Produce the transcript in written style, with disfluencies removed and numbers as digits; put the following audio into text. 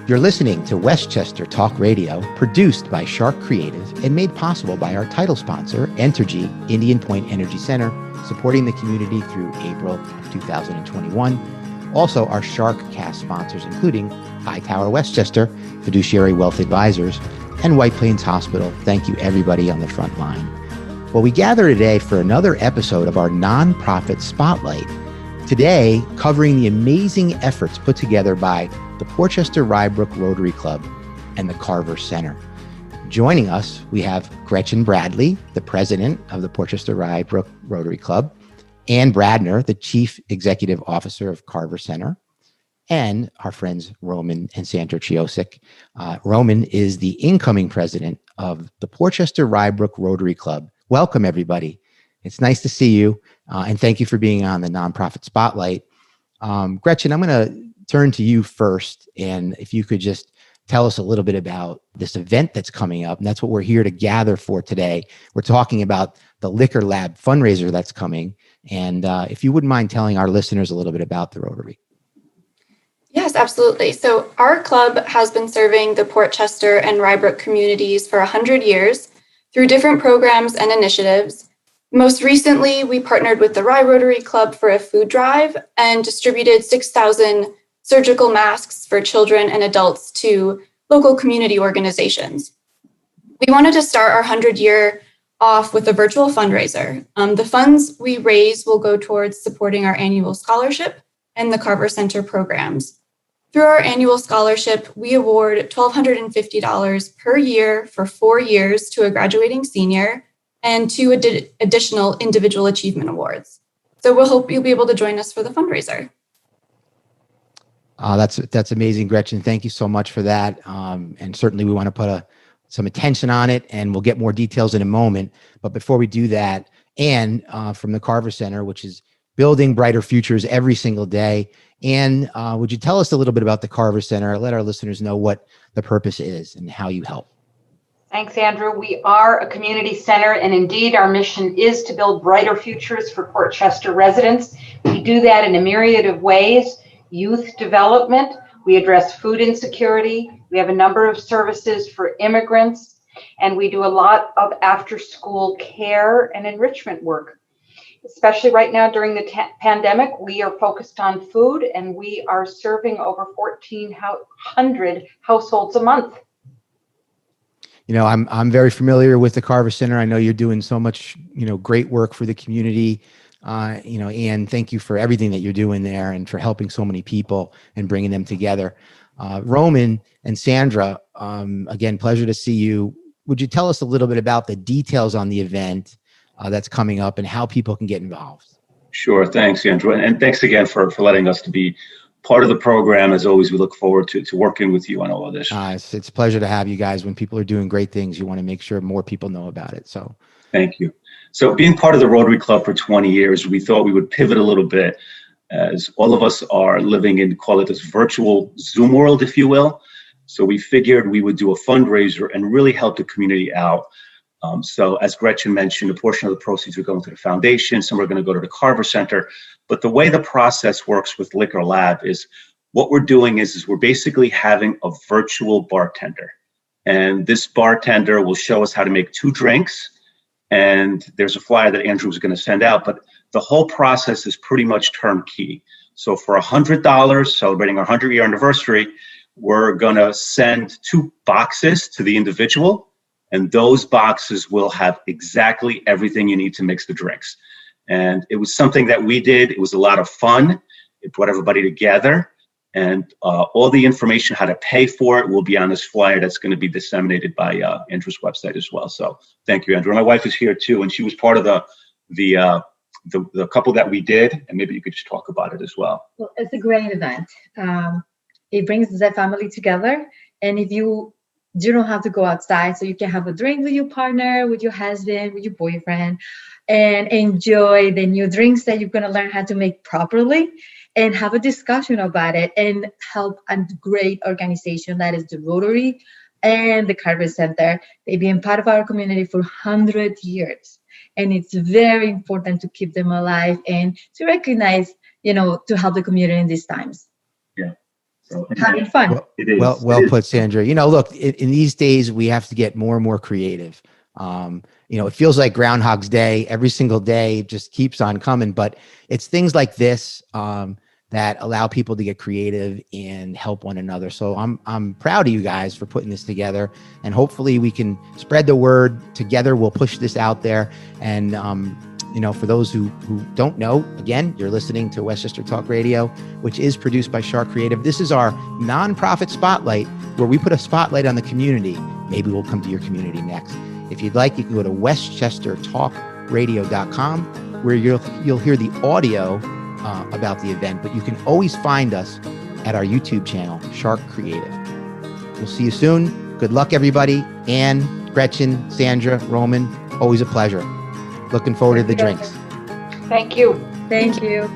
You're listening to Westchester Talk Radio, produced by Shark Creative and made possible by our title sponsor, Entergy, Indian Point Energy Center, supporting the community through April of 2021. Also, our Shark Cast sponsors, including Hightower Westchester, Fiduciary Wealth Advisors, and White Plains Hospital. Thank you, everybody on the front line. Well, we gather today for another episode of our nonprofit spotlight. Today, covering the amazing efforts put together by the Chester-Rye Brook Rotary Club and the Carver Center. Joining us, we have Gretchen Bradley, the president of the Chester-Rye Brook Rotary Club, Anne Bradner, the chief executive officer of Carver Center, and our friends Roman and Sandra Ciosek. Roman is the incoming president of the Chester-Rye Brook Rotary Club. Welcome, everybody. It's nice to see you, and thank you for being on the Nonprofit Spotlight. Gretchen, I'm going to turn to you first, and if you could just tell us a little bit about this event that's coming up, and that's what we're here to gather for today. We're talking about the Liquor Lab fundraiser that's coming, and if you wouldn't mind telling our listeners a little bit about the Rotary. Yes, absolutely. So our club has been serving the Port Chester and Rye Brook communities for 100 years through different programs and initiatives. Most recently, we partnered with the Rye Rotary Club for a food drive and distributed 6,000 surgical masks for children and adults to local community organizations. We wanted to start our 100-year off with a virtual fundraiser. The funds we raise will go towards supporting our annual scholarship and the Carver Center programs. Through our annual scholarship, we award $1,250 per year for 4 years to a graduating senior and 2 additional individual achievement awards. So we'll hope you'll be able to join us for the fundraiser. That's amazing, Gretchen. Thank you so much for that. And certainly we want to put some attention on it, and we'll get more details in a moment. But before we do that, Anne from the Carver Center, which is building brighter futures every single day. Anne, would you tell us a little bit about the Carver Center? Let our listeners know what the purpose is and how you help. Thanks, Andrew. We are a community center, and indeed our mission is to build brighter futures for Port Chester residents. We do that in a myriad of ways. Youth development, we address food insecurity, we have a number of services for immigrants, and we do a lot of after-school care and enrichment work. Especially right now during the pandemic, we are focused on food, and we are serving over 1,400 households a month. You know, I'm very familiar with the Carver Center. I know you're doing so much, great work for the community. Anne, thank you for everything that you're doing there and for helping so many people and bringing them together. Roman and Sandra, again, pleasure to see you. Would you tell us a little bit about the details on the event that's coming up and how people can get involved? Sure. Thanks, Andrew. And thanks again for letting us to be part of the program. As always, we look forward to working with you on all of this. It's a pleasure to have you guys. When people are doing great things, you want to make sure more people know about it. So thank you. So being part of the Rotary Club for 20 years, we thought we would pivot a little bit, as all of us are living in, call it this virtual Zoom world, if you will. So we figured we would do a fundraiser and really help the community out. So as Gretchen mentioned, a portion of the proceeds are going to the foundation, some are going to go to the Carver Center. But the way the process works with Liquor Lab is what we're doing is we're basically having a virtual bartender. And this bartender will show us how to make 2 drinks. And there's a flyer that Andrew was going to send out, but the whole process is pretty much turnkey. So for $100, celebrating our 100-year anniversary, we're going to send 2 boxes to the individual, and those boxes will have exactly everything you need to mix the drinks. And it was something that we did. It was a lot of fun. It brought everybody together. And all the information, how to pay for it, will be on this flyer that's going to be disseminated by Andrew's website as well. So thank you, Andrew. My wife is here too, and she was part of the couple that we did, and maybe you could just talk about it as well. Well, it's a great event. It brings the family together, and if you don't have to go outside, so you can have a drink with your partner, with your husband, with your boyfriend, and enjoy the new drinks that you're going to learn how to make properly, and have a discussion about it, and help a great organization that is the Rotary and the Carver Center. They've been part of our community for 100 years. And it's very important to keep them alive and to recognize, to help the community in these times. Yeah. So, having fun. it is. Well put, Sandra. Look, in these days, we have to get more and more creative. It feels like Groundhog's Day. Every single day just keeps on coming, but it's things like this that allow people to get creative and help one another. So I'm proud of you guys for putting this together, and hopefully we can spread the word together. We'll push this out there. And, for those who don't know, again, you're listening to Westchester Talk Radio, which is produced by Shark Creative. This is our nonprofit spotlight where we put a spotlight on the community. Maybe we'll come to your community next. If you'd like, you can go to westchestertalkradio.com where you'll hear the audio about the event, but you can always find us at our YouTube channel, Shark Creative. We'll see you soon. Good luck, everybody. Anne, Gretchen, Sandra, Roman, always a pleasure. Looking forward to the drinks. Thank you. Thank you.